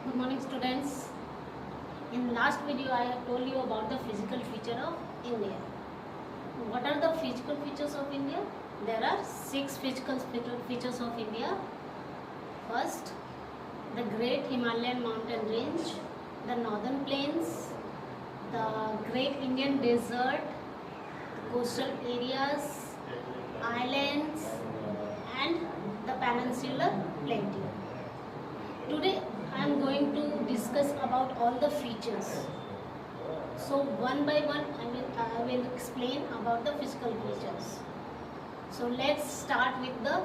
Good morning, students. In last video, I have told you about the physical feature of India. What are the physical features of India? There are 6 physical features of India. First, the Great Himalayan Mountain Range, the Northern Plains, the Great Indian Desert, the coastal areas, islands, and the peninsular plateau. Today I am going to discuss about all the features. So one by one I will explain about the physical features. So let's start with the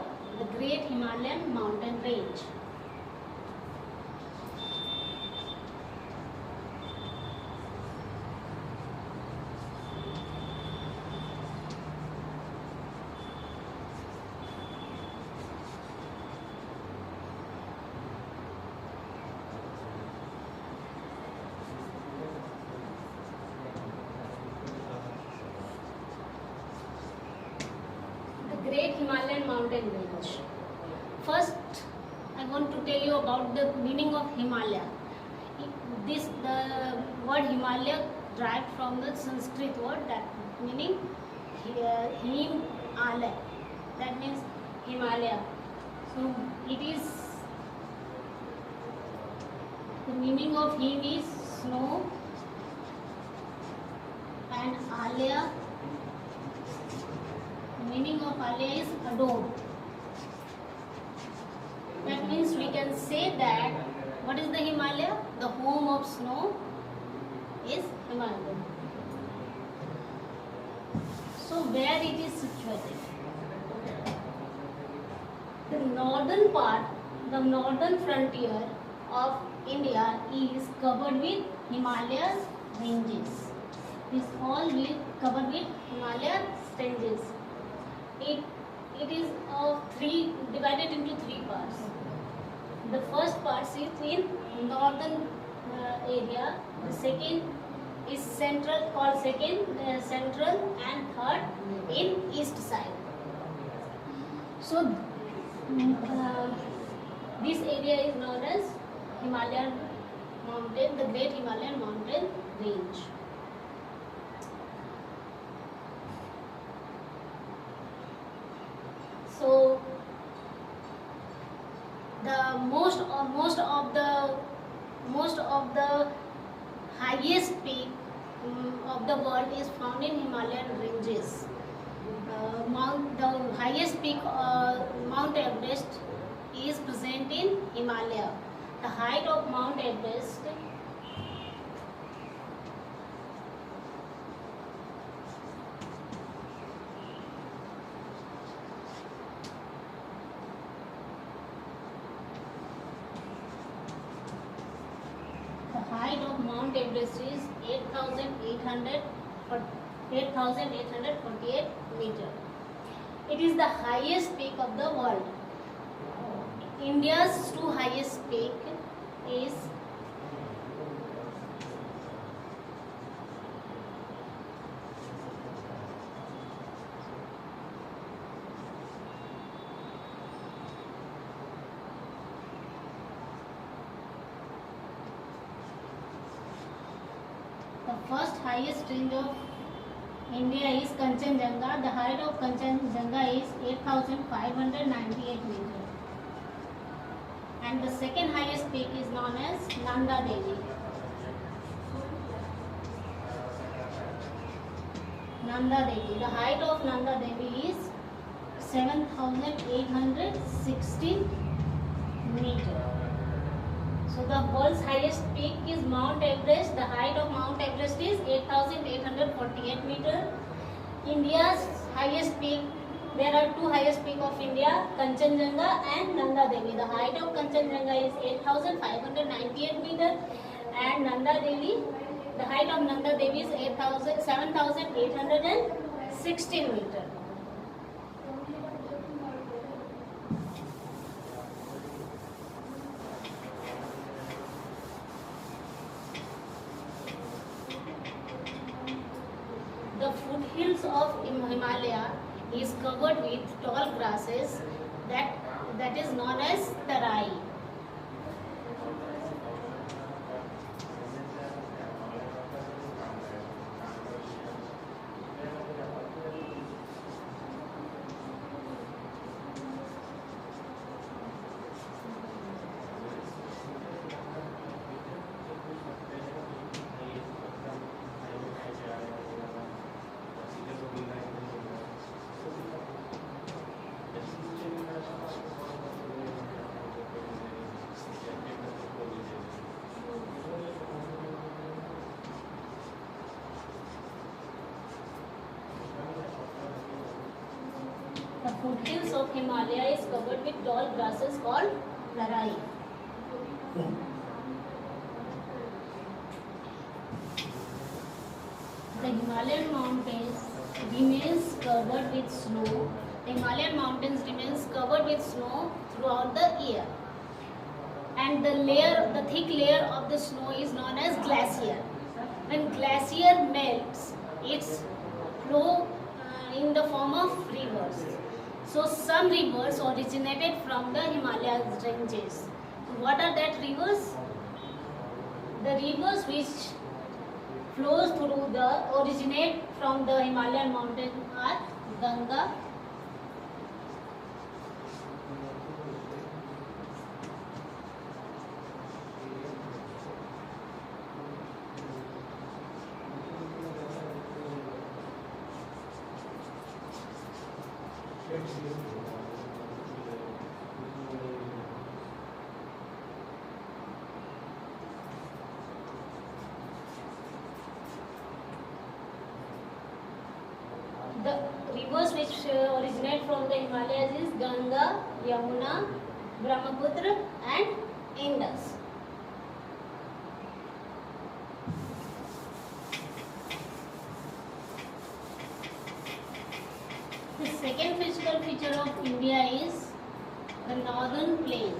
Great Himalayan Mountain Range. Great Himalayan Mountain Range. First, I want to tell you about the meaning of Himalaya. The word Himalaya derived from the Sanskrit word that meaning Him-alaya. That means Himalaya. So it is the meaning of Him is snow and Alaya. Meaning of Alaya is adore. That means we can say that what is the Himalaya? The home of snow is Himalaya. So where it is situated? The northern part, the northern frontier of India is covered with Himalaya ranges. It is all covered with Himalaya ranges. It is divided into 3 parts. The first part is in northern area. The second is central, called central, and third in east side. So this area is known as Himalayan Mountain, the Great Himalayan Mountain Range. So the most of the highest peak of the world is found in Himalayan ranges. The highest peak, Mount Everest, is present in Himalaya. The height of Mount Everest is 8,848 meters. It is the highest peak of the world. India's 2 highest peak is the first highest range of India is Kanchenjunga. The height of Kanchenjunga is 8,598 meters. And the second highest peak is known as Nanda Devi. Nanda Devi. The height of Nanda Devi is 7,860 meters. So the world's highest peak is Mount Everest. The height of Mount Everest is 8,848 meters. India's highest peak, there are 2 highest peak of India, Kanchenjunga and Nanda Devi. The height of Kanchenjunga is 8,598 meters, and Nanda Devi, the height of Nanda Devi is 7,816 meters. The foothills of Himalaya is covered with tall grasses that is known as tarai. foothills of Himalaya is covered with tall grasses called larai. The Himalayan mountains remains covered with snow. The Himalayan mountains remains covered with snow throughout the year, and the thick layer of the snow is known as glacier. When glacier melts, its flow in the form of rivers. So some rivers originated from the Himalaya ranges. What are that rivers? The rivers which flows through the originate from the Himalayan mountain are Ganga, the rivers which originate from the Himalayas is Ganga, Yamuna, Brahmaputra and Indus. The second physical feature of India is the northern plain.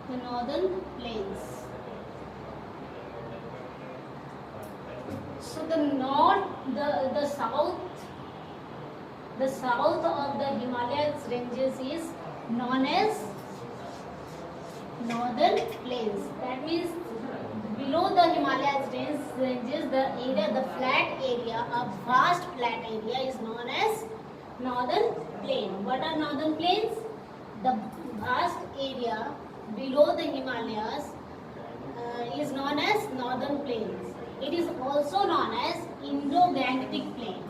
The northern plains. So the south of the Himalayas ranges is known as northern plains. That means below the Himalayas ranges, the flat area, a vast flat area is known as northern plain. What are northern plains? The vast area below the Himalayas is known as northern plains. It is also known as Indo-Gangetic plain.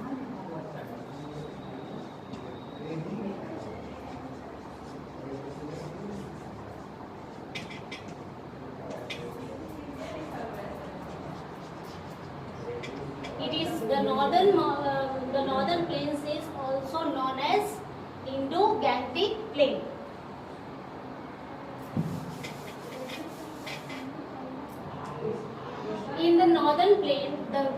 It is the northern plains is also known as Indo-Gangetic plain. In the northern plain, the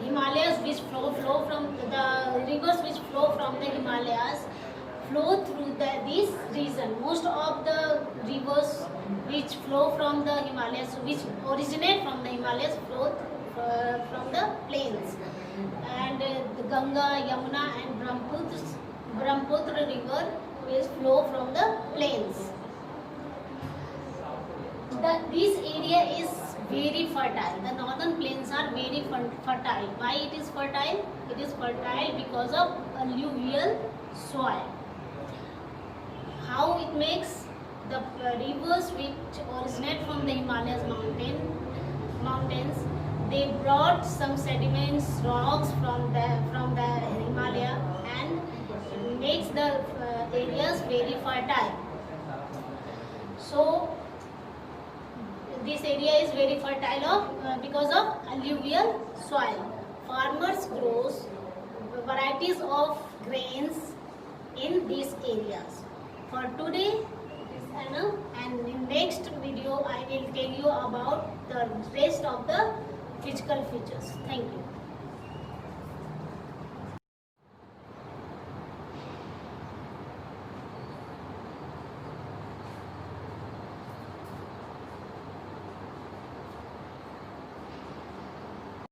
Himalayas which flow from the rivers which flow from the Himalayas flow through this region. Most of the rivers which flow from the Himalayas, which originate from the Himalayas, flow from the plains. And the Ganga, Yamuna and Brahmaputra river will flow from the plains. This area is very fertile. The northern plains are very fertile. Why it is fertile? It is fertile because of alluvial soil. How it makes? The rivers which originate from the Himalayas mountains, they brought some sediments, rocks from the Himalaya and makes the areas very fertile. So this area is very fertile because of alluvial soil. Farmers grows varieties of grains in these areas. For today, and in next video I will tell you about the rest of the physical features. Thank you.